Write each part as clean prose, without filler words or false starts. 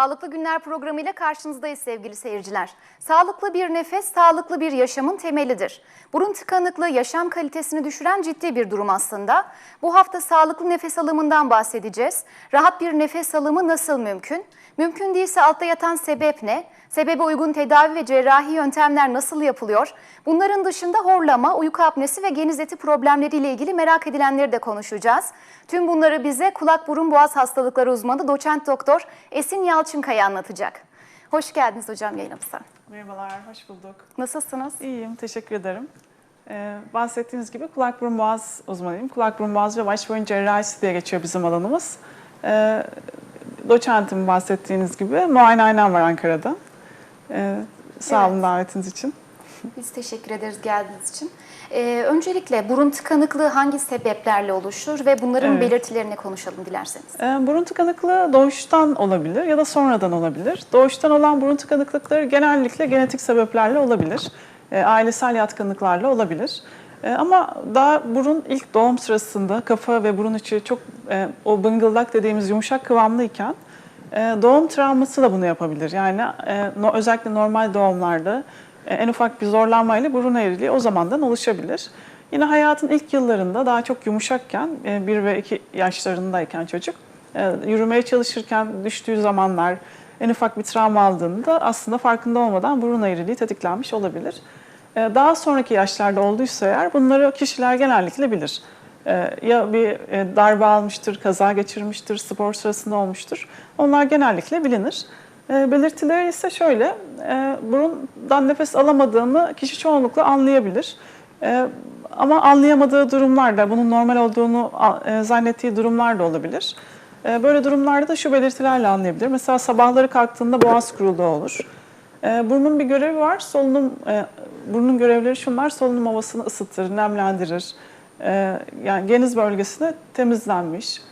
Sağlıklı Günler programıyla karşınızdayız sevgili seyirciler. Sağlıklı bir nefes, sağlıklı bir yaşamın temelidir. Burun tıkanıklığı yaşam kalitesini düşüren ciddi bir durum aslında. Bu hafta sağlıklı nefes alımından bahsedeceğiz. Rahat bir nefes alımı nasıl mümkün? Mümkün değilse altta yatan sebep ne? Sebebe uygun tedavi ve cerrahi yöntemler nasıl yapılıyor? Bunların dışında horlama, uyku apnesi ve geniz eti problemleriyle ilgili merak edilenleri de konuşacağız. Tüm bunları bize kulak burun boğaz hastalıkları uzmanı doçent doktor Esin Yalçınkaya anlatacak. Hoş geldiniz hocam yayınımıza. Merhabalar, hoş bulduk. Nasılsınız? İyiyim, teşekkür ederim. Bahsettiğiniz gibi kulak burun boğaz uzmanıyım. Kulak burun boğaz ve baş boyun cerrahisi diye geçiyor bizim alanımız. Doçentim bahsettiğiniz gibi. Muayenehanem var Ankara'da. Sağ olun davetiniz için. Biz teşekkür ederiz geldiğiniz için. Öncelikle burun tıkanıklığı hangi sebeplerle oluşur ve bunların belirtilerini konuşalım dilerseniz. Burun tıkanıklığı doğuştan olabilir ya da sonradan olabilir. Doğuştan olan burun tıkanıklıkları genellikle genetik sebeplerle olabilir. Ailesel yatkınlıklarla olabilir. Ama daha burun ilk doğum sırasında kafa ve burun içi çok o bıngıldak dediğimiz yumuşak kıvamlıyken doğum travması da bunu yapabilir. Yani özellikle normal doğumlarda en ufak bir zorlanmayla burun eğriliği o zamandan oluşabilir. Yine hayatın ilk yıllarında daha çok yumuşakken 1 ve 2 yaşlarındayken çocuk yürümeye çalışırken düştüğü zamanlar en ufak bir travma aldığında aslında farkında olmadan burun eğriliği tetiklenmiş olabilir. Daha sonraki yaşlarda olduysa eğer bunları kişiler genellikle bilir. Ya bir darbe almıştır, kaza geçirmiştir, spor sırasında olmuştur. Onlar genellikle bilinir. Belirtileri ise şöyle, burundan nefes alamadığını kişi çoğunlukla anlayabilir. Ama anlayamadığı durumlarda, bunun normal olduğunu zannettiği durumlar da olabilir. Böyle durumlarda da şu belirtilerle anlayabilir. Mesela sabahları kalktığında boğaz kuruluğu olur. Burnun bir görevi var, burnun görevleri şunlar: solunum havasını ısıtır, nemlendirir. Yani geniz bölgesine temizlenmiş,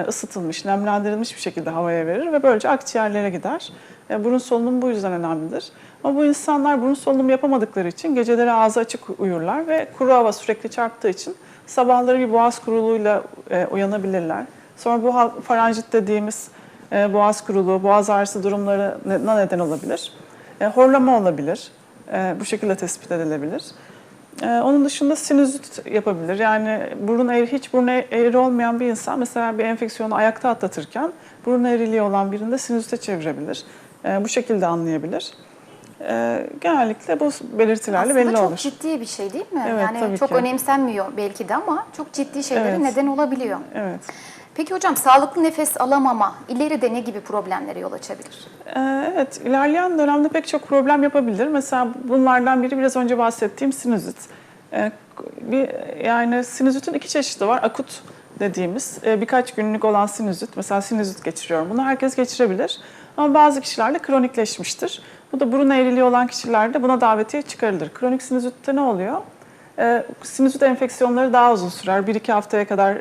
ısıtılmış, nemlendirilmiş bir şekilde havaya verir ve böylece akciğerlere gider. Burun solunumu bu yüzden önemlidir. Ama bu insanlar burun solunumu yapamadıkları için geceleri ağzı açık uyurlar ve kuru hava sürekli çarptığı için sabahları bir boğaz kuruluğuyla uyanabilirler. Sonra bu faranjit dediğimiz boğaz kuruluğu, boğaz ağrısı durumlarına neden olabilir. Horlama olabilir. Bu şekilde tespit edilebilir. Onun dışında sinüzit yapabilir. Yani hiç burnu eğri olmayan bir insan mesela bir enfeksiyonu ayakta atlatırken burun eğriliği olan birinde sinüzite çevirebilir. Bu şekilde anlayabilir. Genellikle bu belirtilerle belli olur. Aslında çok ciddi bir şey değil mi? Evet, yani çok önemsenmiyor belki de ama çok ciddi şeylere neden olabiliyor. Evet. Peki hocam, sağlıklı nefes alamama ileride ne gibi problemlere yol açabilir? Evet, ilerleyen dönemde pek çok problem yapabilir. Mesela bunlardan biri biraz önce bahsettiğim sinüzit. Yani sinüzitin 2 çeşidi var. Akut dediğimiz birkaç günlük olan sinüzit. Mesela sinüzit geçiriyorum. Bunu herkes geçirebilir. Ama bazı kişilerde kronikleşmiştir. Bu da burun eğriliği olan kişilerde buna davetiye çıkarılır. Kronik sinüzitte ne oluyor? Sinüzit enfeksiyonları daha uzun sürer. 1-2 haftaya kadar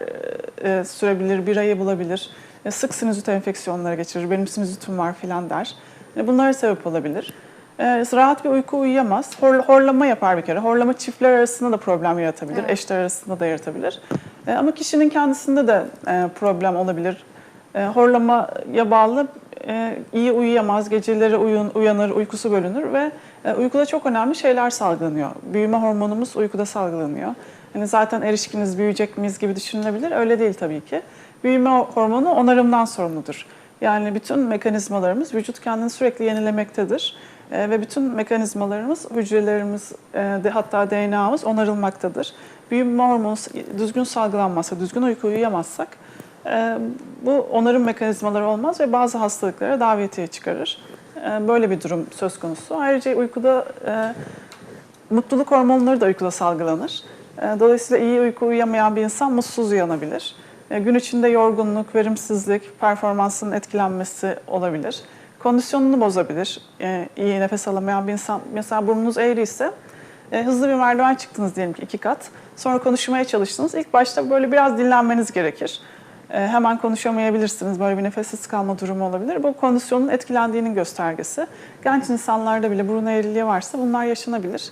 sürebilir, 1 ayı bulabilir. Sık sinüzit enfeksiyonları geçirir. Benim sinüzitim var filan der. Bunlara sebep olabilir. Rahat bir uyku uyuyamaz. Horlama yapar bir kere. Horlama çiftler arasında da problem yaratabilir. Evet. Eşler arasında da yaratabilir. Ama kişinin kendisinde de problem olabilir. Horlamaya bağlı iyi uyuyamaz, geceleri uyanır, uykusu bölünür ve uykuda çok önemli şeyler salgılanıyor. Büyüme hormonumuz uykuda salgılanıyor. Yani zaten erişkiniz, büyüyecek miyiz gibi düşünülebilir. Öyle değil tabii ki. Büyüme hormonu onarımdan sorumludur. Yani bütün mekanizmalarımız, vücut kendini sürekli yenilemektedir. Ve bütün mekanizmalarımız, hücrelerimiz, hatta DNA'mız onarılmaktadır. Büyüme hormonu düzgün salgılanmazsa, düzgün uyku uyuyamazsak bu onarım mekanizmaları olmaz ve bazı hastalıklara davetiye çıkarır. Böyle bir durum söz konusu. Ayrıca uykuda mutluluk hormonları da uykuda salgılanır. Dolayısıyla iyi uyku uyuyamayan bir insan mutsuz uyanabilir. Gün içinde yorgunluk, verimsizlik, performansının etkilenmesi olabilir. Kondisyonunu bozabilir. İyi nefes alamayan bir insan, mesela burnunuz eğri ise hızlı bir merdiven çıktınız diyelim ki 2 kat. Sonra konuşmaya çalıştınız. İlk başta böyle biraz dinlenmeniz gerekir. Hemen konuşamayabilirsiniz. Böyle bir nefessiz kalma durumu olabilir. Bu kondisyonun etkilendiğinin göstergesi. Genç insanlarda bile burun eğriliği varsa bunlar yaşanabilir.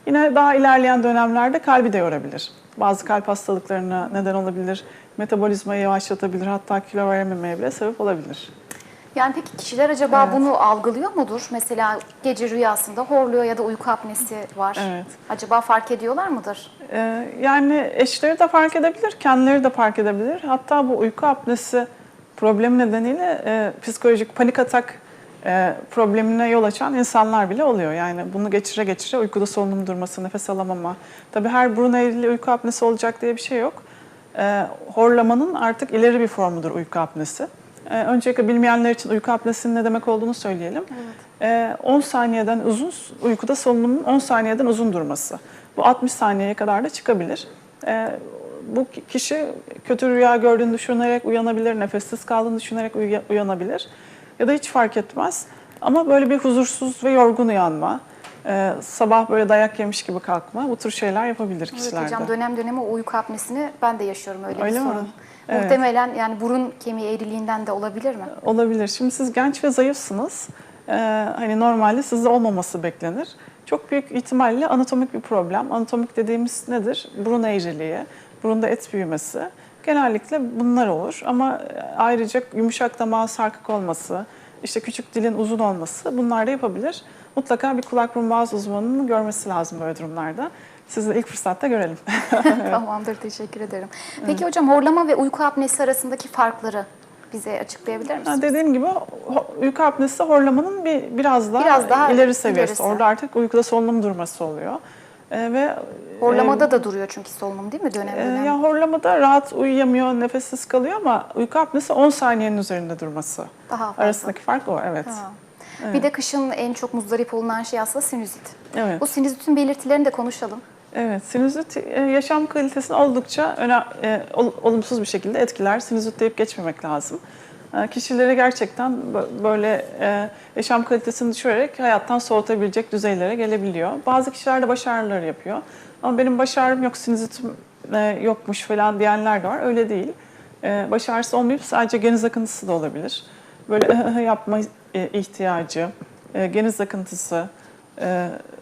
Yine daha ilerleyen dönemlerde kalbi de yorabilir. Bazı kalp hastalıklarına neden olabilir. Metabolizmayı yavaşlatabilir. Hatta kilo verememeye bile sebep olabilir. Yani peki kişiler acaba bunu algılıyor mudur? Mesela gece rüyasında horluyor ya da uyku apnesi var. Evet. Acaba fark ediyorlar mıdır? Yani eşleri de fark edebilir, kendileri de fark edebilir. Hatta bu uyku apnesi problemi nedeniyle psikolojik panik atak problemine yol açan insanlar bile oluyor. Yani bunu geçire geçire uykuda solunum durması, nefes alamama. Tabii her burun eğrili uyku apnesi olacak diye bir şey yok. Horlamanın artık ileri bir formudur uyku apnesi. Öncelikle bilmeyenler için uyku apnesinin ne demek olduğunu söyleyelim. Evet. 10 saniyeden uzun, uykuda solunumun 10 saniyeden uzun durması. Bu 60 saniyeye kadar da çıkabilir. Bu kişi kötü rüya gördüğünü düşünerek uyanabilir, nefessiz kaldığını düşünerek uyanabilir. Ya da hiç fark etmez. Ama böyle bir huzursuz ve yorgun uyanma, sabah böyle dayak yemiş gibi kalkma, bu tür şeyler yapabilir kişilerde. Evet hocam, dönem dönem o uyku apnesini ben de yaşıyorum, öyle Öyle bir mi? sorun. Evet. Muhtemelen yani burun kemiği eğriliğinden de olabilir mi? Olabilir. Şimdi siz genç ve zayıfsınız. Hani normalde sizde olmaması beklenir. Çok büyük ihtimalle anatomik bir problem. Anatomik dediğimiz nedir? Burun eğriliği, burunda et büyümesi. Genellikle bunlar olur. Ama ayrıca yumuşak damağın sarkık olması, işte küçük dilin uzun olması, bunlar da yapabilir. Mutlaka bir kulak burun boğaz uzmanının görmesi lazım böyle durumlarda. Sizi de ilk fırsatta görelim. Tamamdır, teşekkür ederim. Peki hocam, horlama ve uyku apnesi arasındaki farkları bize açıklayabilir misiniz? Dediğim gibi uyku apnesi horlamanın biraz daha ileri seviyesi. ilerisi. Orada artık uykuda solunum durması oluyor. Ve Horlamada da duruyor çünkü solunum, değil mi, dönem dönem? ya horlamada rahat uyuyamıyor, nefessiz kalıyor ama uyku apnesi 10 saniyenin üzerinde durması. Daha fazla. Arasındaki fark o, evet. Ha. Bir de kışın en çok muzdarip olunan şey aslında sinüzit. Evet. Bu sinüzitin belirtilerini de konuşalım. Evet, sinüzit yaşam kalitesini oldukça olumsuz bir şekilde etkiler. Sinüzit deyip geçmemek lazım. Kişilere gerçekten böyle yaşam kalitesini düşürerek hayattan soğutabilecek düzeylere gelebiliyor. Bazı kişiler de baş ağrıları yapıyor. Ama benim baş ağrım yok, sinüzitim yokmuş falan diyenler de var. Öyle değil. Baş ağrısı olmayıp sadece geniz akıntısı da olabilir. Böyle yapma ihtiyacı, geniz akıntısı,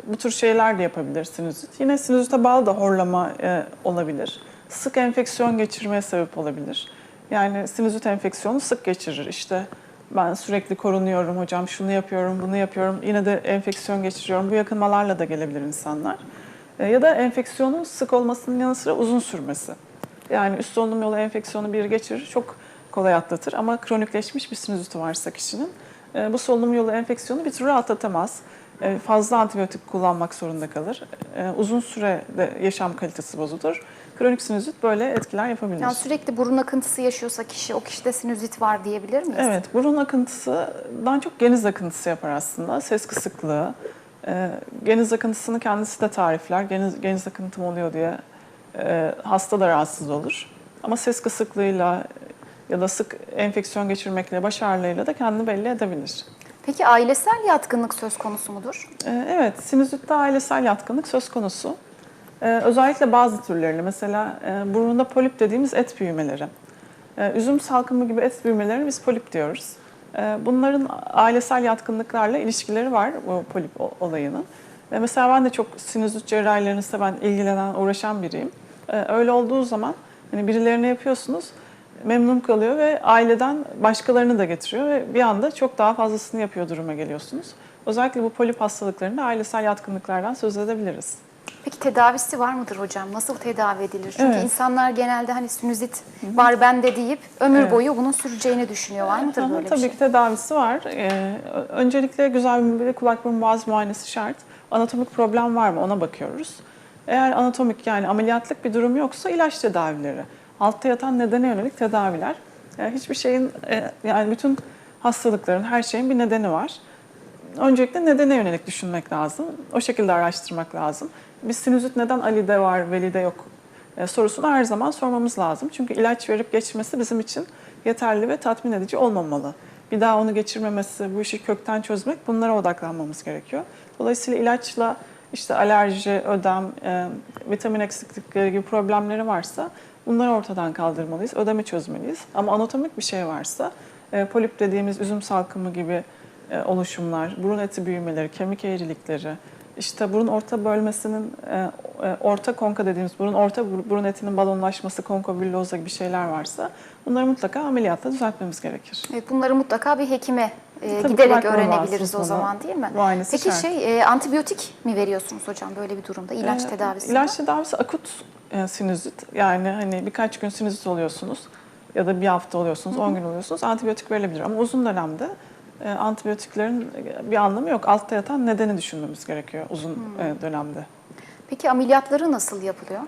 bu tür şeyler de yapabilir sinüzit. Yine sinüzite bağlı da horlama olabilir. Sık enfeksiyon geçirmeye sebep olabilir. Yani sinüzit enfeksiyonu sık geçirir. İşte ben sürekli korunuyorum hocam, şunu yapıyorum, bunu yapıyorum. Yine de enfeksiyon geçiriyorum. Bu yakınmalarla da gelebilir insanlar. Ya da enfeksiyonun sık olmasının yanı sıra uzun sürmesi. Yani üst solunum yolu enfeksiyonu biri geçirir, çok kolay atlatır. Ama kronikleşmiş bir sinüziti varsa kişinin bu solunum yolu enfeksiyonu bir türlü atlatamaz. Fazla antibiyotik kullanmak zorunda kalır. Uzun sürede yaşam kalitesi bozulur. Kronik sinüzit böyle etkiler yapabilir. Yani sürekli burun akıntısı yaşıyorsa kişi, o kişide sinüzit var diyebilir miyiz? Evet, burun akıntısından çok geniz akıntısı yapar aslında. Ses kısıklığı. Geniz akıntısını kendisi de tarifler. Geniz akıntım oluyor diye hasta da rahatsız olur. Ama ses kısıklığıyla ya da sık enfeksiyon geçirmekle, baş ağrılarıyla da kendini belli edebilir. Peki ailesel yatkınlık söz konusu mudur? Evet, sinüzitte ailesel yatkınlık söz konusu. Özellikle bazı türlerinde, mesela burnunda polip dediğimiz et büyümeleri. Üzüm salkımı gibi et büyümelerine biz polip diyoruz. Bunların ailesel yatkınlıklarla ilişkileri var, bu polip olayının. Mesela ben de çok sinüzit cerrahilerine seven, ilgilenen, uğraşan biriyim. Öyle olduğu zaman hani birilerine yapıyorsunuz, memnun kalıyor ve aileden başkalarını da getiriyor ve bir anda çok daha fazlasını yapıyor duruma geliyorsunuz. Özellikle bu polip hastalıklarında ailesel yatkınlıklardan söz edebiliriz. Peki tedavisi var mıdır hocam? Nasıl tedavi edilir? Çünkü Evet. insanlar genelde hani sinüzit var bende deyip ömür boyu bunun süreceğini düşünüyor. Var mıdır böyle bir Tabii şey? ki tedavisi var. Öncelikle güzel bir kulak burun boğaz muayenesi şart. Anatomik problem var mı ona bakıyoruz. Eğer anatomik, yani ameliyatlık bir durum yoksa ilaç tedavileri. Altta yatan nedene yönelik tedaviler. Hiçbir şeyin, yani bütün hastalıkların, her şeyin bir nedeni var. Öncelikle nedene yönelik düşünmek lazım. O şekilde araştırmak lazım. Biz sinüzit neden Ali'de var, Veli'de yok sorusunu her zaman sormamız lazım. Çünkü ilaç verip geçmesi bizim için yeterli ve tatmin edici olmamalı. Bir daha onu geçirmemesi, bu işi kökten çözmek, bunlara odaklanmamız gerekiyor. Dolayısıyla ilaçla işte alerji, ödem, vitamin eksiklikleri gibi problemleri varsa bunları ortadan kaldırmalıyız, ödemi çözmeliyiz. Ama anatomik bir şey varsa, polip dediğimiz üzüm salkımı gibi oluşumlar, burun eti büyümeleri, kemik eğrilikleri, işte burun orta bölmesinin orta konka dediğimiz orta burun etinin balonlaşması, konkovülloza gibi şeyler varsa bunları mutlaka ameliyatla düzeltmemiz gerekir. Evet, bunları mutlaka bir hekime Tabii giderek kulak öğrenebiliriz o muazzasına zaman, değil mi? muayenesi Peki şart. antibiyotik mi veriyorsunuz hocam böyle bir durumda, ilaç tedavisinde? İlaç tedavisi akut sinüzit. Yani hani birkaç gün sinüzit oluyorsunuz ya da bir hafta oluyorsunuz, 10 gün oluyorsunuz. Antibiyotik verilebilir ama uzun dönemde antibiyotiklerin bir anlamı yok. Altta yatan nedeni düşünmemiz gerekiyor uzun dönemde. Peki ameliyatları nasıl yapılıyor?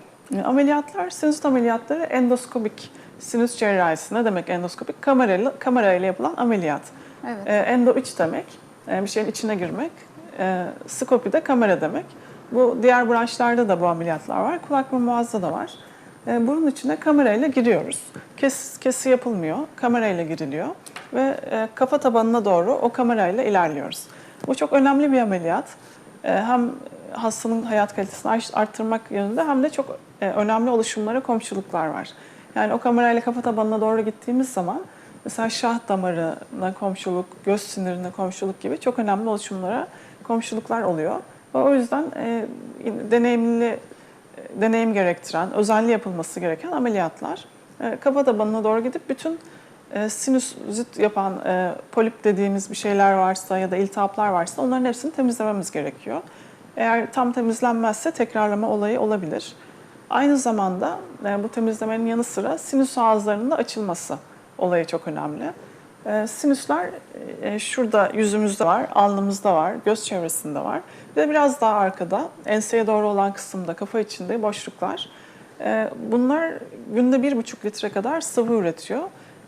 Ameliyatlar, sinüzit ameliyatları endoskopik sinüs cerrahisi. Ne demek endoskopik? Kamerayla yapılan ameliyat. Evet. Endo iç demek, bir şeyin içine girmek. Skopi de kamera demek. Bu diğer branşlarda da bu ameliyatlar var. Kulak burun boğazda da var. Burun içine kamerayla giriyoruz. Kesi yapılmıyor, kamerayla giriliyor ve kafa tabanına doğru o kamerayla ilerliyoruz. Bu çok önemli bir ameliyat. Hem hastanın hayat kalitesini arttırmak yönünde hem de çok önemli oluşumlara komşuluklar var. Yani o kamerayla kafa tabanına doğru gittiğimiz zaman mesela şah damarına komşuluk, göz sinirine komşuluk gibi çok önemli oluşumlara komşuluklar oluyor. Ve o yüzden deneyim gerektiren, özenli yapılması gereken ameliyatlar. Kafa tabanına doğru gidip bütün sinüzit yapan polip dediğimiz bir şeyler varsa ya da iltihaplar varsa onların hepsini temizlememiz gerekiyor. Eğer tam temizlenmezse tekrarlama olayı olabilir. Aynı zamanda bu temizlemenin yanı sıra sinüs ağızlarının da açılması olayı çok önemli. Sinüsler şurada yüzümüzde var, alnımızda var, göz çevresinde var. Ve biraz daha arkada, enseye doğru olan kısımda, kafa içinde boşluklar. Bunlar günde 1,5 litre kadar sıvı üretiyor.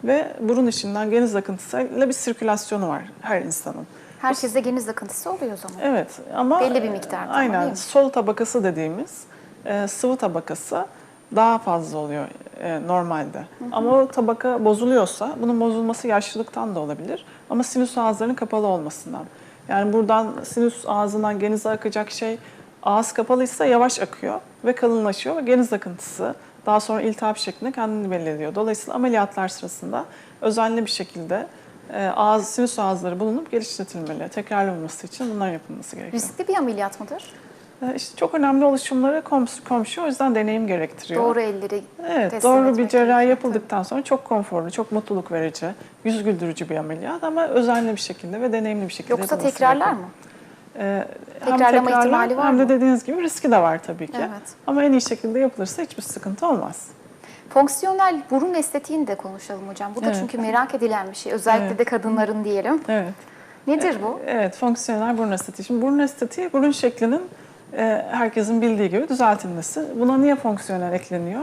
Ve burun içinden geniz akıntısıyla bir sirkülasyonu var her insanın. Herkeste geniz akıntısı oluyor o zaman. Evet ama belli bir miktarda. Aynen sol tabakası dediğimiz sıvı tabakası daha fazla oluyor normalde. Ama o tabaka bozuluyorsa bunun bozulması yaşlılıktan da olabilir. Ama sinüs ağızlarının kapalı olmasından. Yani buradan sinüs ağzından genize akacak şey ağız kapalıysa yavaş akıyor ve kalınlaşıyor ve geniz akıntısı daha sonra iltihap şeklinde kendini belli ediyor. Dolayısıyla ameliyatlar sırasında özenli bir şekilde sinüs ağızları bulunup geliştirilmeli. Tekrarlamaması için bunlar yapılması gerekiyor. Riskli bir ameliyat mıdır? İşte çok önemli oluşumlara komşu, o yüzden deneyim gerektiriyor. Doğru elleri Evet, doğru bir cerrahi yapıldıktan sonra çok konforlu, çok mutluluk verici, yüz güldürücü bir ameliyat ama özenli bir şekilde ve deneyimli bir şekilde Yoksa yapılması tekrarlar gerekiyor. mı? Hem Tekrarlama ihtimali var hem mı? de dediğiniz gibi riski de var tabii ki. Evet. Ama en iyi şekilde yapılırsa hiçbir sıkıntı olmaz. Fonksiyonel burun estetiğini de konuşalım hocam. Bu da çünkü merak edilen bir şey. Özellikle de kadınların diyelim. Evet. Nedir bu? Evet, fonksiyonel burun estetiği. Şimdi burun estetiği, burun şeklinin herkesin bildiği gibi düzeltilmesi. Buna niye fonksiyonel ekleniyor?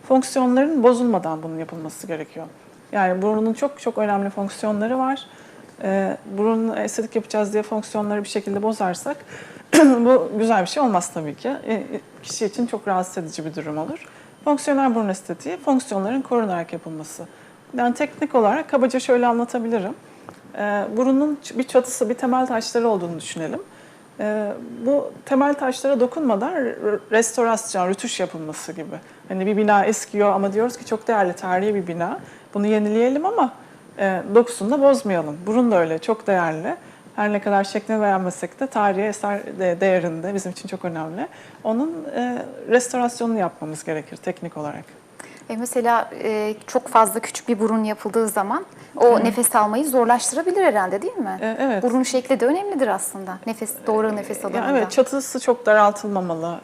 Fonksiyonların bozulmadan bunun yapılması gerekiyor. Yani burunun çok çok önemli fonksiyonları var. Burun estetik yapacağız diye fonksiyonları bir şekilde bozarsak bu güzel bir şey olmaz tabii ki. Kişi için çok rahatsız edici bir durum olur. Fonksiyonel burun estetiği, fonksiyonların korunarak yapılması. Yani teknik olarak kabaca şöyle anlatabilirim. Burunun bir çatısı, bir temel taşları olduğunu düşünelim. Bu temel taşlara dokunmadan restorasyon, rötuş yapılması gibi. Hani bir bina eskiyor ama diyoruz ki çok değerli tarihi bir bina. Bunu yenileyelim ama dokusunu da bozmayalım. Burun da öyle çok değerli. Her ne kadar şeklini beğenmesek de tarihi eser değerinde bizim için çok önemli. Onun restorasyonunu yapmamız gerekir teknik olarak. Mesela çok fazla küçük bir burun yapıldığı zaman o nefes almayı zorlaştırabilir herhalde, değil mi? Evet. Burun şekli de önemlidir aslında. Doğru nefes alımında. Evet, çatısı çok daraltılmamalı.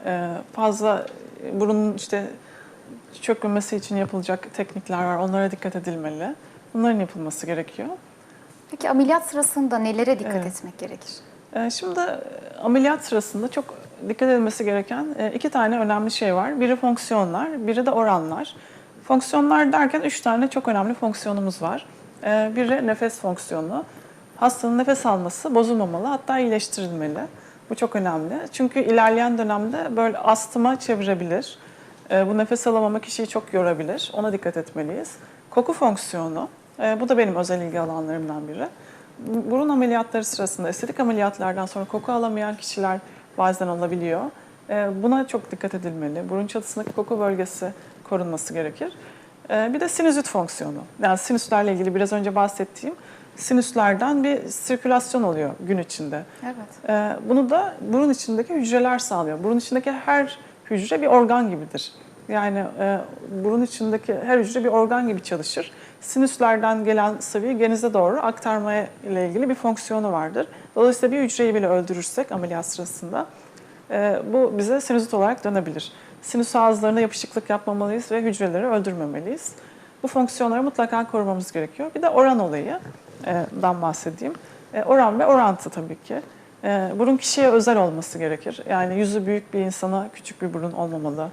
Fazla burunun işte çökmemesi için yapılacak teknikler var. Onlara dikkat edilmeli. Bunların yapılması gerekiyor. Peki ameliyat sırasında nelere dikkat etmek gerekir? Şimdi ameliyat sırasında çok dikkat edilmesi gereken 2 tane önemli şey var. Biri fonksiyonlar, biri de oranlar. Fonksiyonlar derken 3 tane çok önemli fonksiyonumuz var. Biri nefes fonksiyonu. Hastanın nefes alması bozulmamalı, hatta iyileştirilmeli. Bu çok önemli. Çünkü ilerleyen dönemde böyle astıma çevirebilir. Bu nefes alamama kişiyi çok yorabilir. Ona dikkat etmeliyiz. Koku fonksiyonu. Bu da benim özel ilgi alanlarımdan biri. Burun ameliyatları sırasında estetik ameliyatlardan sonra koku alamayan kişiler bazen olabiliyor. Buna çok dikkat edilmeli. Burun çatısındaki koku bölgesi korunması gerekir. Bir de sinüzit fonksiyonu. Yani sinüslerle ilgili biraz önce bahsettiğim sinüslerden bir sirkülasyon oluyor gün içinde. Evet. Bunu da burun içindeki hücreler sağlıyor. Burun içindeki her hücre bir organ gibidir. Yani burun içindeki her hücre bir organ gibi çalışır. Sinüslerden gelen sıvıyı genize doğru aktarmaya ile ilgili bir fonksiyonu vardır. Dolayısıyla bir hücreyi bile öldürürsek ameliyat sırasında bu bize sinüzit olarak dönebilir. Sinüs ağızlarına yapışıklık yapmamalıyız ve hücreleri öldürmemeliyiz. Bu fonksiyonları mutlaka korumamız gerekiyor. Bir de oran olayından bahsedeyim. Oran ve orantı tabii ki. Burun kişiye özel olması gerekir. Yani yüzü büyük bir insana küçük bir burun olmamalı.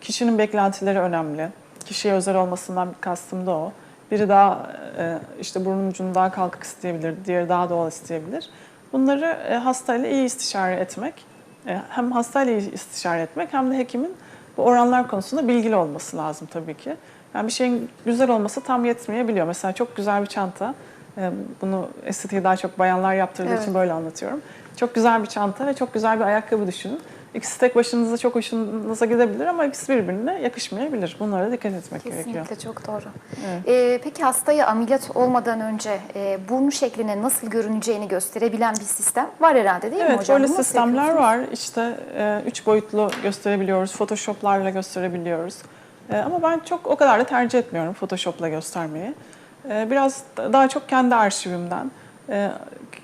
Kişinin beklentileri önemli. Kişiye özel olmasından kastım da o. Biri daha işte burnun ucunu daha kalkık isteyebilir, diğeri daha doğal isteyebilir. Bunları hastayla iyi istişare etmek, hem hastayla iyi istişare etmek hem de hekimin bu oranlar konusunda bilgili olması lazım tabii ki. Yani bir şeyin güzel olması tam yetmeyebiliyor. Mesela çok güzel bir çanta, bunu estetiği daha çok bayanlar yaptırdığı için böyle anlatıyorum. Çok güzel bir çanta ve çok güzel bir ayakkabı düşünün. İkisi tek başınıza çok hoşunuza gidebilir ama ikisi birbirine yakışmayabilir. Bunlara dikkat etmek gerekiyor. Kesinlikle çok doğru. Evet. Peki hastaya ameliyat olmadan önce burnu şekline nasıl görüneceğini gösterebilen bir sistem var herhalde değil mi Evet, hocam? böyle Bunu nasıl sistemler yapıyorsunuz? var. İşte 3 boyutlu gösterebiliyoruz, Photoshop'larla gösterebiliyoruz. Ama ben çok o kadar da tercih etmiyorum Photoshop'la göstermeyi. Biraz daha çok kendi arşivimden,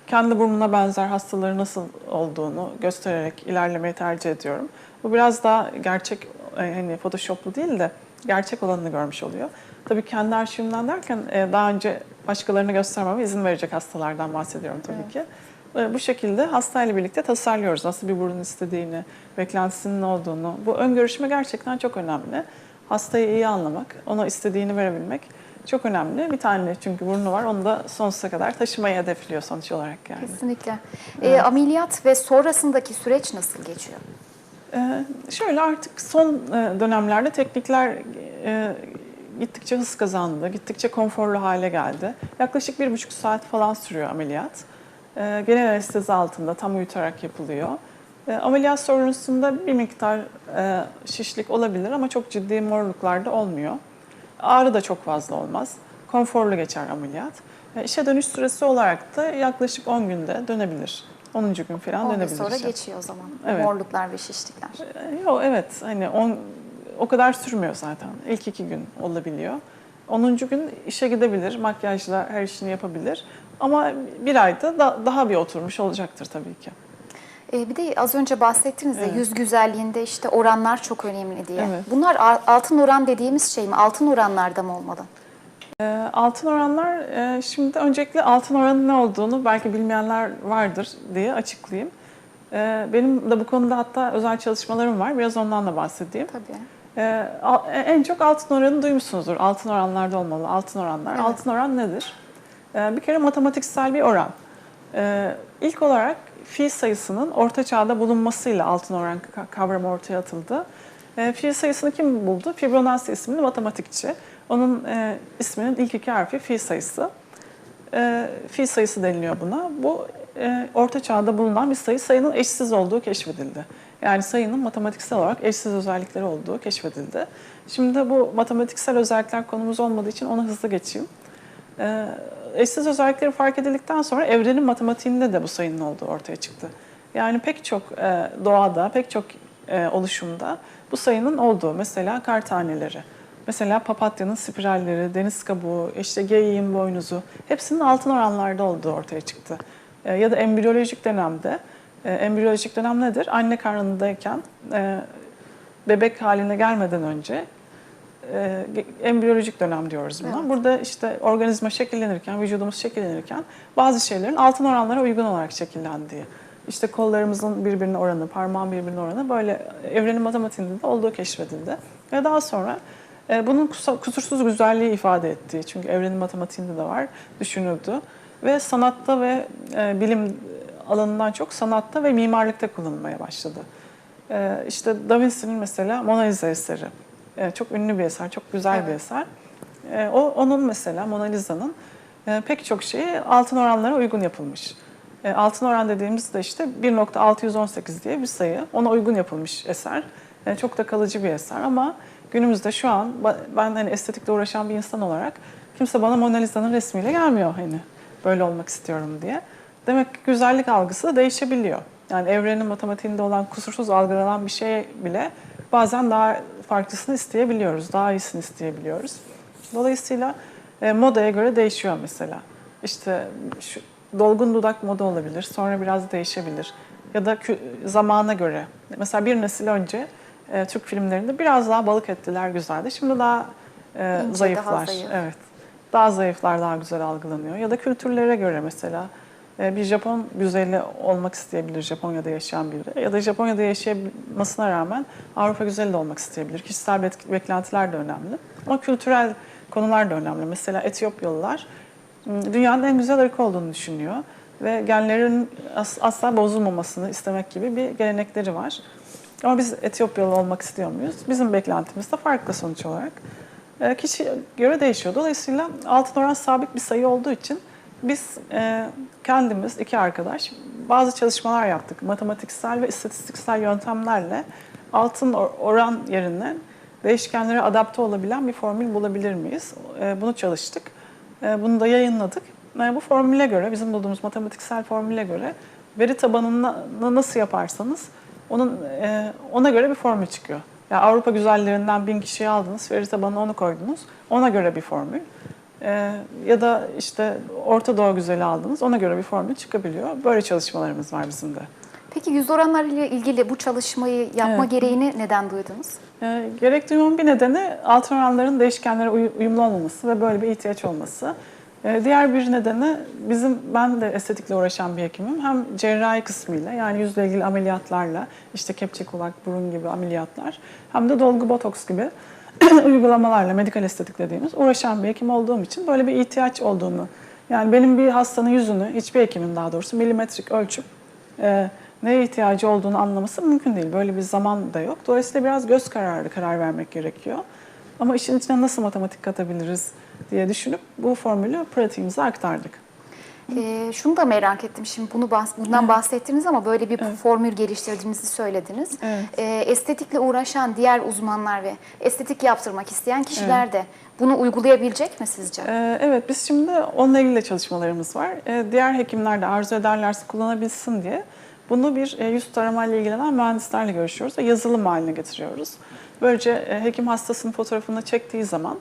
kendi burnuna benzer hastaların nasıl olduğunu göstererek ilerlemeyi tercih ediyorum. Bu biraz daha gerçek, hani Photoshop'lu değil de gerçek olanını görmüş oluyor. Tabii kendi arşivimden derken daha önce başkalarına göstermeme izin verecek hastalardan bahsediyorum tabii ki. Bu şekilde hastayla birlikte tasarlıyoruz nasıl bir burun istediğini, beklentisinin ne olduğunu. Bu ön görüşme gerçekten çok önemli. Hastayı iyi anlamak, ona istediğini verebilmek çok önemli. Bir tane çünkü burnu var, onu da sonsuza kadar taşımayı hedefliyor sonuç olarak yani. Kesinlikle. Ameliyat ve sonrasındaki süreç nasıl geçiyor? Şöyle artık son dönemlerde teknikler gittikçe hız kazandı, gittikçe konforlu hale geldi. Yaklaşık 1,5 saat falan sürüyor ameliyat. Genel anestezi altında tam uyutarak yapılıyor. Ameliyat sonrasında bir miktar şişlik olabilir ama çok ciddi morluklar da olmuyor. Ağrı da çok fazla olmaz. Konforlu geçer ameliyat. İşe dönüş süresi olarak da yaklaşık 10 günde dönebilir. 10. gün falan 10 gün dönebilir. sonra işe. geçiyor o zaman. Evet. Morluklar ve şişlikler. Yok, evet, hani o kadar sürmüyor zaten. İlk 2 gün olabiliyor. 10. gün işe gidebilir, makyajla her işini yapabilir. Ama bir ayda daha bir oturmuş olacaktır tabii ki. Bir de az önce bahsettiniz de Evet. yüz güzelliğinde işte oranlar çok önemli diye. Evet. Bunlar altın oran dediğimiz şey mi? Altın oranlarda mı olmalı? Altın oranlar, şimdi öncelikle altın oranın ne olduğunu belki bilmeyenler vardır diye açıklayayım. Benim de bu konuda hatta özel çalışmalarım var. Biraz ondan da bahsedeyim. Tabii. En çok altın oranı duymuşsunuzdur. Altın oranlarda olmalı. Altın oranlar. Evet. Altın oran nedir? Bir kere matematiksel bir oran. İlk olarak fi sayısının orta çağda bulunmasıyla altın oran kavramı ortaya atıldı. Fi sayısını kim buldu? Fibonacci isimli matematikçi. Onun isminin ilk 2 harfi fi sayısı. Fi sayısı deniliyor buna. Bu orta çağda bulunan bir sayı. Sayının eşsiz olduğu keşfedildi. Yani sayının matematiksel olarak eşsiz özellikleri olduğu keşfedildi. Şimdi bu matematiksel özellikler konumuz olmadığı için ona hızlı geçeyim. Eşsiz özellikleri fark edildikten sonra evrenin matematiğinde de bu sayının olduğu ortaya çıktı. Yani pek çok doğada, pek çok oluşumda bu sayının olduğu, mesela kar taneleri, mesela papatyanın spiralleri, deniz kabuğu, işte geyiğin boynuzu, hepsinin altın oranlarda olduğu ortaya çıktı. Ya da embriyolojik dönemde, embriyolojik dönem nedir? Anne karnındayken bebek haline gelmeden önce embriyolojik dönem diyoruz buna. Evet. Burada işte organizma şekillenirken, vücudumuz şekillenirken bazı şeylerin altın oranlara uygun olarak şekillendiği. İşte kollarımızın birbirine oranı, parmağın birbirine oranı böyle evrenin matematiğinde de olduğu keşfedildi. Ve daha sonra bunun kusursuz güzelliği ifade ettiği, çünkü evrenin matematiğinde de var, düşünüldü. Ve sanatta ve bilim alanından çok sanatta ve mimarlıkta kullanılmaya başladı. İşte Da Vinci'nin mesela Mona Lisa eseri. Çok ünlü bir eser, çok güzel bir eser. Onun mesela Mona Lisa'nın pek çok şeyi altın oranlara uygun yapılmış. Altın oran dediğimiz de işte 1,618 diye bir sayı. Ona uygun yapılmış eser. Çok da kalıcı bir eser ama günümüzde şu an ben hani estetikle uğraşan bir insan olarak kimse bana Mona Lisa'nın resmiyle gelmiyor hani böyle olmak istiyorum diye. Demek ki güzellik algısı da değişebiliyor. Yani evrenin matematiğinde olan kusursuz algılanan bir şey bile bazen daha farklısını isteyebiliyoruz, daha iyisini isteyebiliyoruz. Dolayısıyla modaya göre değişiyor mesela. İşte şu dolgun dudak moda olabilir, sonra biraz değişebilir. Ya da zamana göre. Mesela bir nesil önce Türk filmlerinde biraz daha balık etliler güzeldi. Şimdi daha İnce, zayıflar. daha zayıf. Evet. Daha zayıflar daha güzel algılanıyor. Ya da kültürlere göre mesela bir Japon güzeli olmak isteyebilir Japonya'da yaşayan biri. Ya da Japonya'da yaşamasına rağmen Avrupa güzeli de olmak isteyebilir. Kişisel beklentiler de önemli. Ama kültürel konular da önemli. Mesela Etiyopyalılar dünyanın en güzel ırkı olduğunu düşünüyor. Ve genlerin asla bozulmamasını istemek gibi bir gelenekleri var. Ama biz Etiyopyalı olmak istiyor muyuz? Bizim beklentimiz de farklı sonuç olarak. Kişiye göre değişiyor. Dolayısıyla altın oran sabit bir sayı olduğu için biz kendimiz, iki arkadaş bazı çalışmalar yaptık. Matematiksel ve istatistiksel yöntemlerle altın oran yerine değişkenlere adapte olabilen bir formül bulabilir miyiz? Bunu çalıştık. Bunu da yayınladık. Bu formüle göre, bizim bulduğumuz matematiksel formüle göre veri tabanını nasıl yaparsanız ona göre bir formül çıkıyor. Yani Avrupa güzellerinden 1000 kişiyi aldınız, veri tabanına onu koydunuz. Ona göre bir formül. Ya da işte Orta Doğu güzeli aldınız, ona göre bir formül çıkabiliyor. Böyle çalışmalarımız var bizim de. Peki yüz oranlarıyla ilgili bu çalışmayı yapma gereğini neden duydunuz? Gerek duymamın bir nedeni altın oranların değişkenlere uyumlu olmaması ve böyle bir ihtiyaç olması. Diğer bir nedeni ben de estetikle uğraşan bir hekimim. Hem cerrahi kısmıyla yani yüzle ilgili ameliyatlarla işte kepçe kulak, burun gibi ameliyatlar hem de dolgu botoks gibi uygulamalarla medikal estetik dediğimiz uğraşan bir hekim olduğum için böyle bir ihtiyaç olduğunu yani benim bir hastanın yüzünü hiçbir hekimin daha doğrusu milimetrik ölçüp neye ihtiyacı olduğunu anlaması mümkün değil. Böyle bir zaman da yok. Dolayısıyla biraz göz kararı karar vermek gerekiyor. Ama işin içine nasıl matematik katabiliriz diye düşünüp bu formülü pratiğimize aktardık. Şunu da merak ettim. Şimdi bundan bahsettiniz ama böyle bir formül geliştirdiğinizi söylediniz. Evet. Estetikle uğraşan diğer uzmanlar ve estetik yaptırmak isteyen kişiler de bunu uygulayabilecek mi sizce? Evet, biz şimdi onunla ilgili de çalışmalarımız var. Diğer hekimler de arzu ederlerse kullanabilsin diye bunu bir yüz taramayla ilgilenen mühendislerle görüşüyoruz ve yazılım haline getiriyoruz. Böylece hekim hastasının fotoğrafını çektiği zaman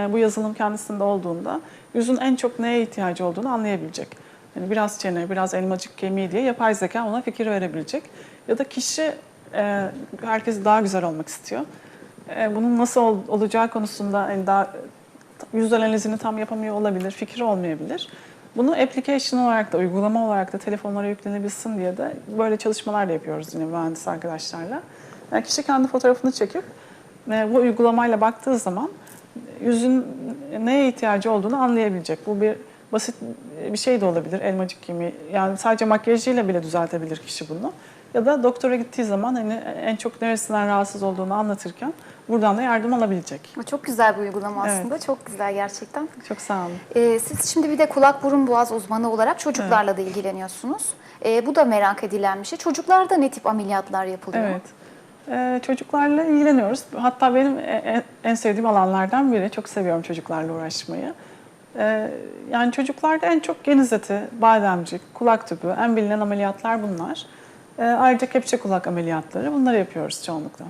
bu yazılım kendisinde olduğunda yüzün en çok neye ihtiyacı olduğunu anlayabilecek. Yani biraz çene, biraz elmacık kemiği diye yapay zeka ona fikir verebilecek. Ya da kişi herkes daha güzel olmak istiyor. Bunun nasıl olacağı konusunda yani daha yüz analizini tam yapamıyor olabilir, fikri olmayabilir. Bunu application olarak da, uygulama olarak da telefonlara yüklenebilsin diye de böyle çalışmalar da yapıyoruz yine mühendis arkadaşlarla. Yani kişi kendi fotoğrafını çekip bu uygulamayla baktığı zaman yüzün neye ihtiyacı olduğunu anlayabilecek. Bu bir basit bir şey de olabilir, elmacık kemiği. Yani sadece makyajıyla bile düzeltebilir kişi bunu. Ya da doktora gittiği zaman hani en çok neresinden rahatsız olduğunu anlatırken buradan da yardım alabilecek. Çok güzel bir uygulama aslında. Evet. Çok güzel gerçekten. Çok sağ olun. Siz şimdi bir de kulak burun boğaz uzmanı olarak çocuklarla da ilgileniyorsunuz. Bu da merak edilen bir şey. Çocuklarda ne tip ameliyatlar yapılıyor? Evet. Çocuklarla ilgileniyoruz. Hatta benim en sevdiğim alanlardan biri. Çok seviyorum çocuklarla uğraşmayı. Yani çocuklarda en çok geniz eti, bademcik, kulak tüpü, en bilinen ameliyatlar bunlar. Ayrıca kepçe kulak ameliyatları bunları yapıyoruz çoğunlukla.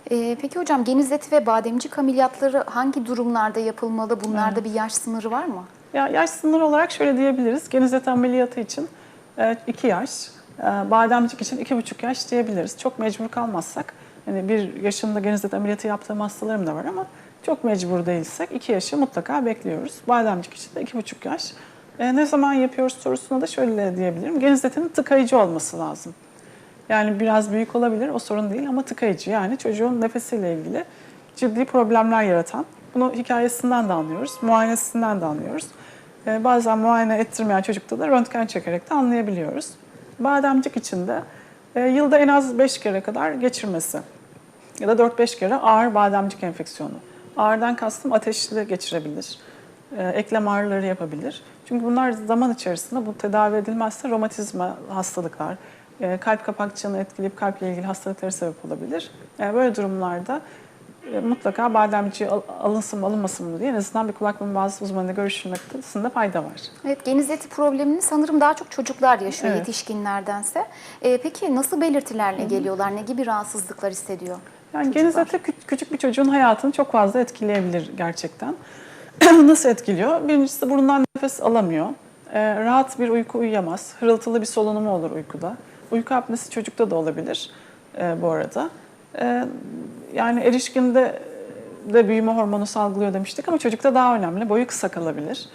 Peki hocam geniz eti ve bademcik ameliyatları hangi durumlarda yapılmalı? Bunlarda bir yaş sınırı var mı? Ya yaş sınırı olarak şöyle diyebiliriz. Geniz eti ameliyatı için 2 yaş, bademcik için 2,5 yaş diyebiliriz. Çok mecbur kalmazsak, yani 1 yaşında geniz eti ameliyatı yaptığım hastalarım da var ama çok mecbur değilsek 2 yaşı mutlaka bekliyoruz. Bademcik için de 2,5 yaş. Ne zaman yapıyoruz sorusuna da şöyle diyebilirim. Geniz etinin tıkayıcı olması lazım. Yani biraz büyük olabilir, o sorun değil ama tıkayıcı. Yani çocuğun nefesiyle ilgili ciddi problemler yaratan. Bunu hikayesinden de anlıyoruz, muayenesinden de anlıyoruz. Bazen muayene ettirmeyen çocukta da röntgen çekerek de anlayabiliyoruz. Bademcik için de yılda en az 5 kere kadar geçirmesi ya da 4-5 kere ağır bademcik enfeksiyonu. Ağırdan kastım ateşli geçirebilir, eklem ağrıları yapabilir. Çünkü bunlar zaman içerisinde bu tedavi edilmezse romatizma hastalıklar, kalp kapakçığını etkileyip kalple ilgili hastalıklara sebep olabilir. Böyle durumlarda mutlaka bademciği alınsın mı alınmasın mı diye en azından bir kulak burun boğaz uzmanıyla görüşülmekte fayda var. Evet, genizleti problemini sanırım daha çok çocuklar yaşıyor, Evet. yetişkinlerdense. Peki nasıl belirtilerle geliyorlar? Ne gibi rahatsızlıklar hissediyor? Yani çocuklar? genizleti küçük bir çocuğun hayatını çok fazla etkileyebilir gerçekten. Nasıl etkiliyor? Birincisi burundan nefes alamıyor. Rahat bir uyku uyuyamaz. Hırıltılı bir solunumu olur uykuda. Uyku apnesi çocukta da olabilir bu arada. Yani erişkinde de büyüme hormonu salgılıyor demiştik ama çocukta daha önemli. Boyu kısa kalabilir.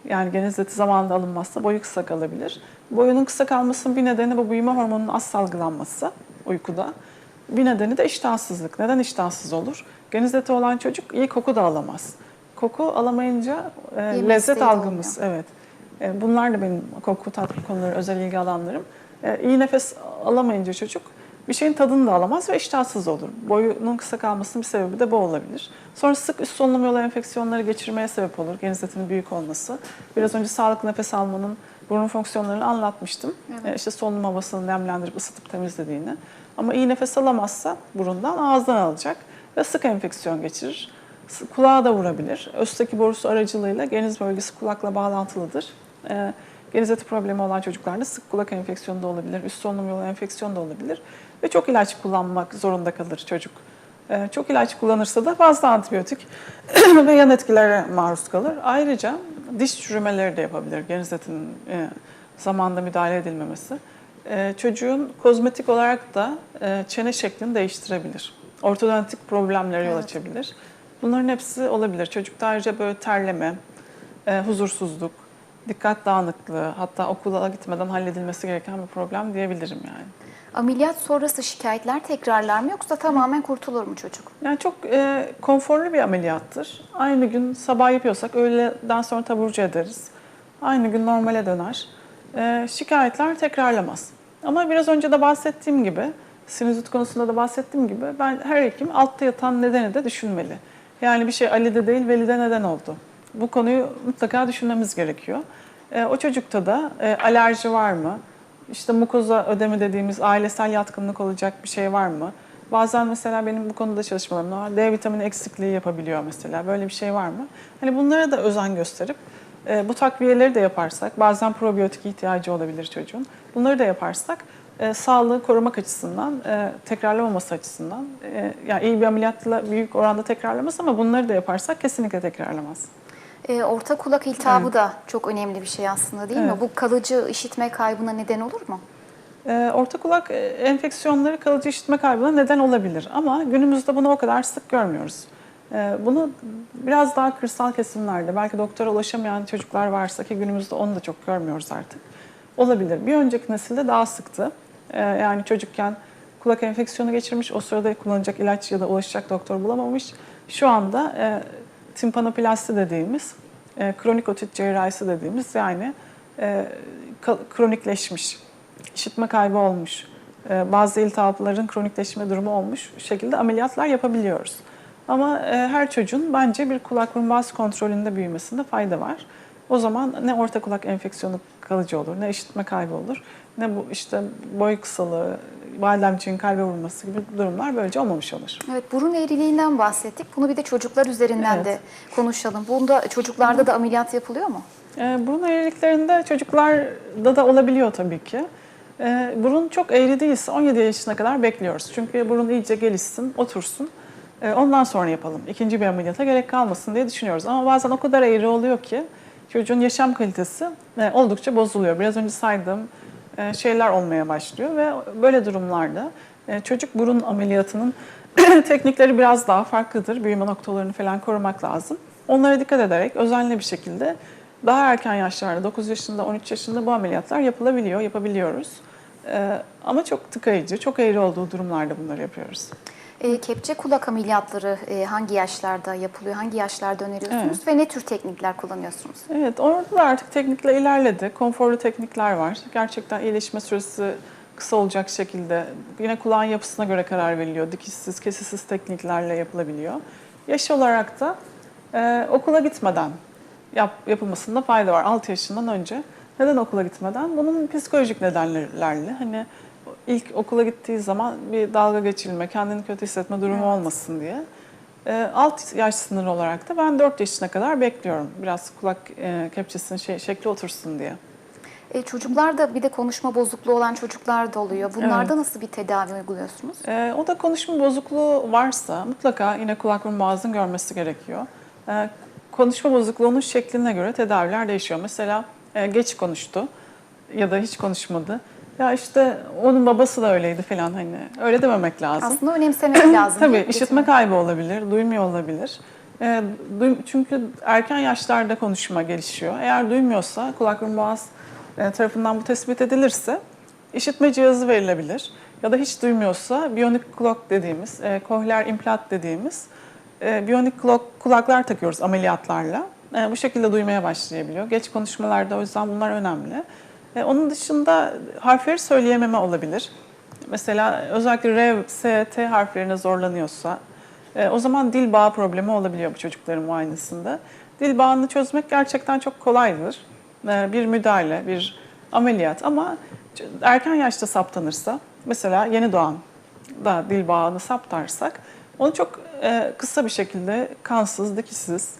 Yani genizleti zamanında alınmazsa boyu kısa kalabilir. Boyunun kısa kalmasının bir nedeni bu büyüme hormonunun az salgılanması uykuda. Bir nedeni de iştahsızlık. Neden iştahsız olur? Genizleti olan çocuk iyi koku da alamaz. Koku alamayınca lezzet isteği de algımız, evet. Bunlar da benim koku tatlı konuları özel ilgi alanlarım. İyi nefes alamayınca çocuk bir şeyin tadını da alamaz ve iştahsız olur. Boyunun kısa kalmasının bir sebebi de bu olabilir. Sonra sık üst solunum yolu enfeksiyonları geçirmeye sebep olur. Genizletinin büyük olması. Biraz önce sağlıklı nefes almanın burun fonksiyonlarını anlatmıştım. Evet. İşte solunum havasını nemlendirip ısıtıp temizlediğini. Ama iyi nefes alamazsa burundan ağızdan alacak ve sık enfeksiyon geçirir. Kulağa da vurabilir. Östaki borusu aracılığıyla geniz bölgesi kulakla bağlantılıdır. Genizleti problemi olan çocuklarda sık kulak enfeksiyonu da olabilir, üst solunum yolu enfeksiyonu da olabilir ve çok ilaç kullanmak zorunda kalır çocuk. Çok ilaç kullanırsa da fazla antibiyotik ve yan etkilere maruz kalır. Ayrıca diş çürümeleri de yapabilir genizletinin zamanında müdahale edilmemesi. Çocuğun kozmetik olarak da çene şeklini değiştirebilir. Ortodontik problemlere yol açabilir. Bunların hepsi olabilir. Çocukta ayrıca böyle terleme, huzursuzluk, dikkat dağınıklığı, hatta okula gitmeden halledilmesi gereken bir problem diyebilirim yani. Ameliyat sonrası şikayetler tekrarlar mı yoksa tamamen kurtulur mu çocuk? Yani çok konforlu bir ameliyattır. Aynı gün sabah yapıyorsak öğleden sonra taburcu ederiz. Aynı gün normale döner. Şikayetler tekrarlamaz. Ama biraz önce de bahsettiğim gibi, sinüzit konusunda da bahsettiğim gibi ben her hekim altta yatan nedeni de düşünmeli. Yani bir şey Ali'de değil Veli'de neden oldu? Bu konuyu mutlaka düşünmemiz gerekiyor. O çocukta da alerji var mı? İşte mukoza ödemi dediğimiz ailesel yatkınlık olacak bir şey var mı? Bazen mesela benim bu konuda çalışmalarım var. D vitamini eksikliği yapabiliyor mesela. Böyle bir şey var mı? Hani bunlara da özen gösterip bu takviyeleri de yaparsak, bazen probiyotik ihtiyacı olabilir çocuğun. Bunları da yaparsak sağlığı korumak açısından, tekrarlamaması açısından, yani iyi bir ameliyatla büyük oranda tekrarlamaz ama bunları da yaparsak kesinlikle tekrarlamaz. Orta kulak iltihabı da çok önemli bir şey aslında değil mi? Evet. Bu kalıcı işitme kaybına neden olur mu? Orta kulak enfeksiyonları kalıcı işitme kaybına neden olabilir ama günümüzde bunu o kadar sık görmüyoruz. Bunu biraz daha kırsal kesimlerde, belki doktora ulaşamayan çocuklar varsa ki günümüzde onu da çok görmüyoruz artık, olabilir. Bir önceki nesilde daha sıktı. Yani çocukken kulak enfeksiyonu geçirmiş, o sırada kullanacak ilaç ya da ulaşacak doktor bulamamış. Şu anda timpanoplasti dediğimiz, kronik otit cerrahisi dediğimiz yani kronikleşmiş, işitme kaybı olmuş, bazı iltihapların kronikleşme durumu olmuş şekilde ameliyatlar yapabiliyoruz. Ama her çocuğun bence bir kulak burun boğaz kontrolünde büyümesinde fayda var. O zaman ne orta kulak enfeksiyonu kalıcı olur, ne işitme kaybı olur, ne bu işte boy kısalığı, bademciğin kalbe vurması gibi durumlar böylece olmamış olur. Evet, burun eğriliğinden bahsettik. Bunu bir de çocuklar üzerinden Evet. de konuşalım. Bunda çocuklarda da ameliyat yapılıyor mu? Burun eğriliklerinde çocuklarda da olabiliyor tabii ki. Burun çok eğri değilse 17 yaşına kadar bekliyoruz. Çünkü burun iyice gelişsin, otursun. Ondan sonra yapalım. İkinci bir ameliyata gerek kalmasın diye düşünüyoruz. Ama bazen o kadar eğri oluyor ki çocuğun yaşam kalitesi oldukça bozuluyor. Biraz önce saydığım şeyler olmaya başlıyor ve böyle durumlarda çocuk burun ameliyatının teknikleri biraz daha farklıdır. Büyüme noktalarını falan korumak lazım. Onlara dikkat ederek özenli bir şekilde daha erken yaşlarda, 9 yaşında, 13 yaşında bu ameliyatlar yapılabiliyor, yapabiliyoruz. Ama çok tıkayıcı, çok eğri olduğu durumlarda bunları yapıyoruz. Kepçe kulak ameliyatları hangi yaşlarda yapılıyor? Hangi yaşlarda öneriyorsunuz? Evet. Ve ne tür teknikler kullanıyorsunuz? Evet, orada da artık teknikler ilerledi. Konforlu teknikler var. Gerçekten iyileşme süresi kısa olacak şekilde yine kulağın yapısına göre karar veriliyor. Dikişsiz, kesisiz tekniklerle yapılabiliyor. Yaş olarak da okula gitmeden yapılmasında fayda var. 6 yaşından önce. Neden okula gitmeden? Bunun psikolojik nedenlerle hani ilk okula gittiği zaman bir dalga geçilme, kendini kötü hissetme durumu olmasın diye. Alt yaş sınırı olarak da ben 4 yaşına kadar bekliyorum. Biraz kulak kepçesinin şekli otursun diye. Çocuklarda bir de konuşma bozukluğu olan çocuklar da oluyor. Bunlarda nasıl bir tedavi uyguluyorsunuz? O da konuşma bozukluğu varsa mutlaka yine kulak burun boğazın görmesi gerekiyor. Konuşma bozukluğunun şekline göre tedaviler değişiyor. Mesela geç konuştu ya da hiç konuşmadı. Ya işte onun babası da öyleydi falan, hani öyle dememek lazım. Aslında önemsemek lazım. Tabii işitme kaybı olabilir, duymuyor olabilir. Çünkü erken yaşlarda konuşma gelişiyor. Eğer duymuyorsa kulak burun boğaz tarafından bu tespit edilirse işitme cihazı verilebilir. Ya da hiç duymuyorsa biyonik kulak dediğimiz, kohleer implant dediğimiz biyonik kulaklar takıyoruz ameliyatlarla. Bu şekilde duymaya başlayabiliyor. Geç konuşmalarda o yüzden bunlar önemli. Onun dışında harfleri söyleyememe olabilir. Mesela özellikle R, S, T harflerine zorlanıyorsa o zaman dil bağı problemi olabiliyor bu çocukların muayenesinde. Dil bağını çözmek gerçekten çok kolaydır. Bir müdahale, bir ameliyat, ama erken yaşta saptanırsa, mesela yeni doğan da dil bağını saptarsak onu çok kısa bir şekilde kansız, dikişsiz,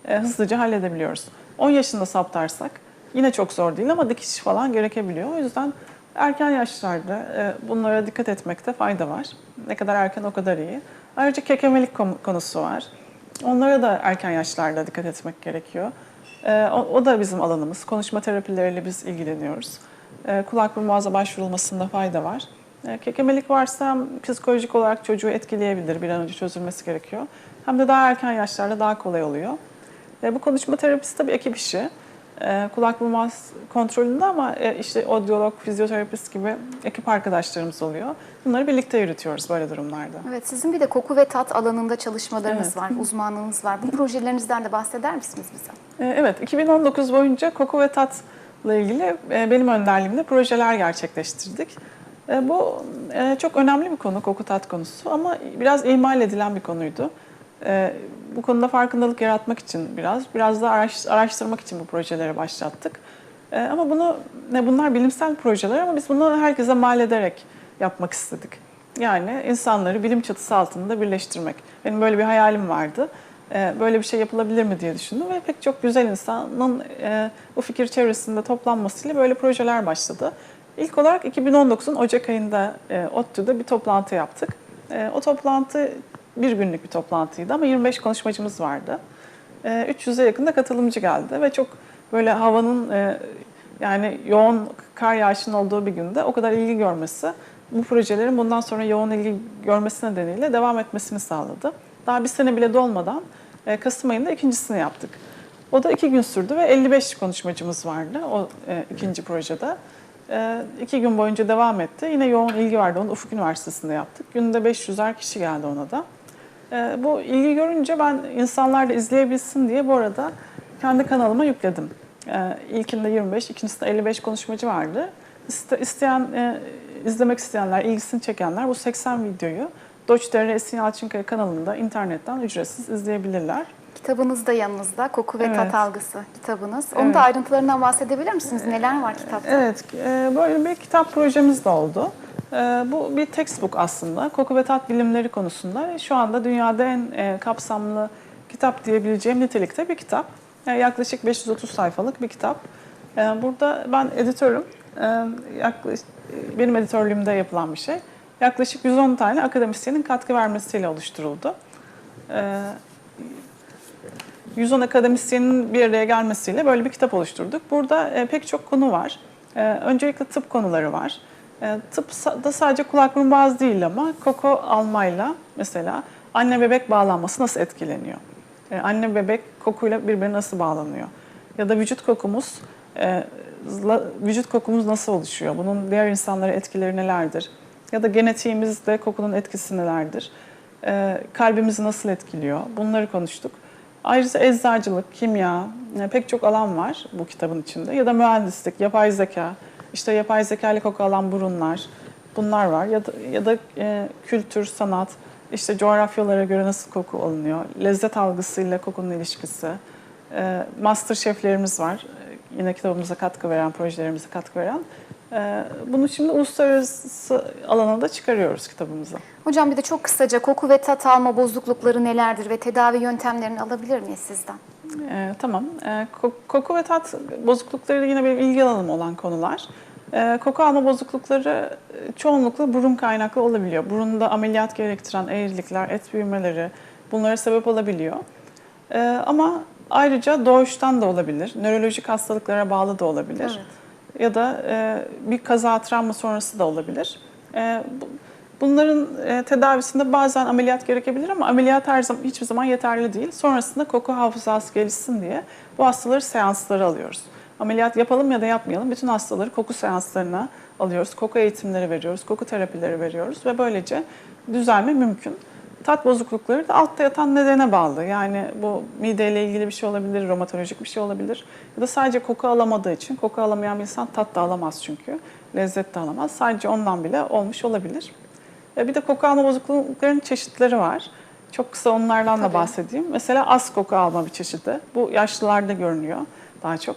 hızlıca halledebiliyoruz. 10 yaşında saptarsak yine çok zor değil ama dikiş falan gerekebiliyor. O yüzden erken yaşlarda bunlara dikkat etmekte fayda var. Ne kadar erken o kadar iyi. Ayrıca kekemelik konusu var. Onlara da erken yaşlarda dikkat etmek gerekiyor. O da bizim alanımız. Konuşma terapileriyle biz ilgileniyoruz. Kulak burun boğaza başvurulmasında fayda var. Kekemelik varsa psikolojik olarak çocuğu etkileyebilir. Bir an önce çözülmesi gerekiyor. Hem de daha erken yaşlarda daha kolay oluyor. Bu konuşma terapisi tabii ekip işi. Kulak burun boğaz kontrolünde, ama işte odyolog, fizyoterapist gibi ekip arkadaşlarımız oluyor. Bunları birlikte yürütüyoruz böyle durumlarda. Evet, sizin bir de koku ve tat alanında çalışmalarınız var, uzmanlığınız var. Bu projelerinizden de bahseder misiniz bize? Evet, 2019 boyunca koku ve tatla ilgili benim önderliğimde projeler gerçekleştirdik. Bu çok önemli bir konu, koku tat konusu, ama biraz ihmal edilen bir konuydu. Bu konuda farkındalık yaratmak için biraz da araştırmak için bu projelere başlattık. Ama bunlar bilimsel projeler, ama biz bunu herkese mal ederek yapmak istedik. Yani insanları bilim çatısı altında birleştirmek. Benim böyle bir hayalim vardı. Böyle bir şey yapılabilir mi diye düşündüm ve pek çok güzel insanın bu fikir çevresinde toplanmasıyla böyle projeler başladı. İlk olarak 2019'un Ocak ayında ODTÜ'de bir toplantı yaptık. O toplantı bir günlük bir toplantıydı ama 25 konuşmacımız vardı. 300'e yakın da katılımcı geldi ve çok böyle havanın yani yoğun kar yağışının olduğu bir günde o kadar ilgi görmesi, bu projelerin bundan sonra yoğun ilgi görmesi nedeniyle devam etmesini sağladı. Daha bir sene bile dolmadan Kasım ayında ikincisini yaptık. O da 2 gün sürdü ve 55 konuşmacımız vardı o ikinci projede. 2 gün boyunca devam etti. Yine yoğun ilgi vardı. Onu Ufuk Üniversitesi'nde yaptık. Günde 500'er kişi geldi ona da. Bu ilgi görünce ben insanlar da izleyebilsin diye bu arada kendi kanalıma yükledim. İlkinde 25, ikincisinde 55 konuşmacı vardı. İzlemek isteyenler, ilgisini çekenler bu 80 videoyu Doçdere Esin Yalçınkaya kanalında internetten ücretsiz izleyebilirler. Kitabınız da yanınızda, Koku ve Tat Algısı kitabınız. Onun Evet. da ayrıntılarından bahsedebilir misiniz? Neler var kitapta? Evet, böyle bir kitap projemiz de oldu. Bu bir textbook aslında. Koku ve tat bilimleri konusunda şu anda dünyada en kapsamlı kitap diyebileceğim nitelikte bir kitap. Yaklaşık 530 sayfalık bir kitap. Burada ben editörüm. Benim editörlüğümde yapılan bir şey. Yaklaşık 110 tane akademisyenin katkı vermesiyle oluşturuldu. 110 akademisyenin bir araya gelmesiyle böyle bir kitap oluşturduk. Burada pek çok konu var. Öncelikle tıp konuları var. Tıpta sadece kulak burun boğaz değil, ama koku almayla mesela anne bebek bağlanması nasıl etkileniyor? Anne bebek kokuyla birbirine nasıl bağlanıyor? Ya da vücut kokumuz nasıl oluşuyor? Bunun diğer insanlara etkileri nelerdir? Ya da genetiğimizde kokunun etkisi nelerdir? Kalbimizi nasıl etkiliyor? Bunları konuştuk. Ayrıca eczacılık, kimya, pek çok alan var bu kitabın içinde. Ya da mühendislik, yapay zeka, işte yapay zeka ile koku alan burunlar, bunlar var. Ya da kültür, sanat, işte coğrafyalara göre nasıl koku alınıyor, lezzet algısıyla kokunun ilişkisi. Master şeflerimiz var, yine kitabımıza katkı veren, projelerimize katkı veren. Bunu şimdi uluslararası alana da çıkarıyoruz kitabımıza. Hocam bir de çok kısaca koku ve tat alma bozuklukları nelerdir ve tedavi yöntemlerini alabilir miyiz sizden? Tamam. Koku ve tat bozuklukları yine benim ilgi alanım olan konular. Koku alma bozuklukları çoğunlukla burun kaynaklı olabiliyor. Burunda ameliyat gerektiren eğrilikler, et büyümeleri bunlara sebep olabiliyor. Ama ayrıca doğuştan da olabilir, nörolojik hastalıklara bağlı da olabilir. Evet. Ya da bir kaza, travma sonrası da olabilir. Bunların tedavisinde bazen ameliyat gerekebilir ama ameliyat hiçbir zaman yeterli değil. Sonrasında koku hafızası gelişsin diye bu hastaları seanslara alıyoruz. Ameliyat yapalım ya da yapmayalım bütün hastaları koku seanslarına alıyoruz. Koku eğitimleri veriyoruz, koku terapileri veriyoruz ve böylece düzelme mümkün. Tat bozuklukları da altta yatan nedene bağlı. Yani bu mideyle ilgili bir şey olabilir, romatolojik bir şey olabilir. Ya da sadece koku alamadığı için, koku alamayan bir insan tat da alamaz çünkü. Lezzet de alamaz. Sadece ondan bile olmuş olabilir. Bir de koku alma bozukluklarının çeşitleri var. Çok kısa onlardan da bahsedeyim. Mesela az koku alma bir çeşidi. Bu yaşlılarda görünüyor daha çok.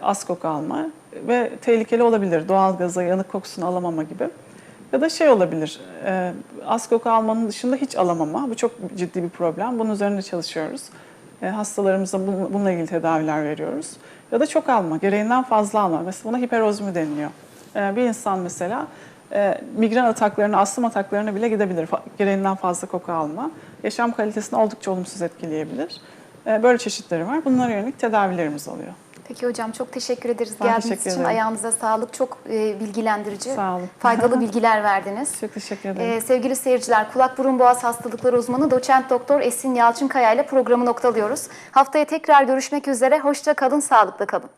Az koku alma ve tehlikeli olabilir. Doğalgaza, yanık kokusunu alamama gibi. Ya da şey olabilir, az koku almanın dışında hiç alamama. Bu çok ciddi bir problem. Bunun üzerinde çalışıyoruz. Hastalarımıza bununla ilgili tedaviler veriyoruz. Ya da çok alma, gereğinden fazla alma. Mesela buna hiperozmi deniliyor. Bir insan mesela migren ataklarına, astım ataklarına bile gidebilir. Gereğinden fazla koku alma. Yaşam kalitesini oldukça olumsuz etkileyebilir. Böyle çeşitleri var. Bunlara yönelik tedavilerimiz oluyor. Peki hocam çok teşekkür ederiz Ben geldiğiniz teşekkür için. ederim. Ayağınıza sağlık. Çok bilgilendirici, Sağ olun. faydalı bilgiler verdiniz. Çok teşekkür ederim. Sevgili seyirciler, kulak burun boğaz hastalıkları uzmanı doçent doktor Esin Yalçınkaya ile programı noktalıyoruz. Haftaya tekrar görüşmek üzere. Hoşça kalın, sağlıkla kalın.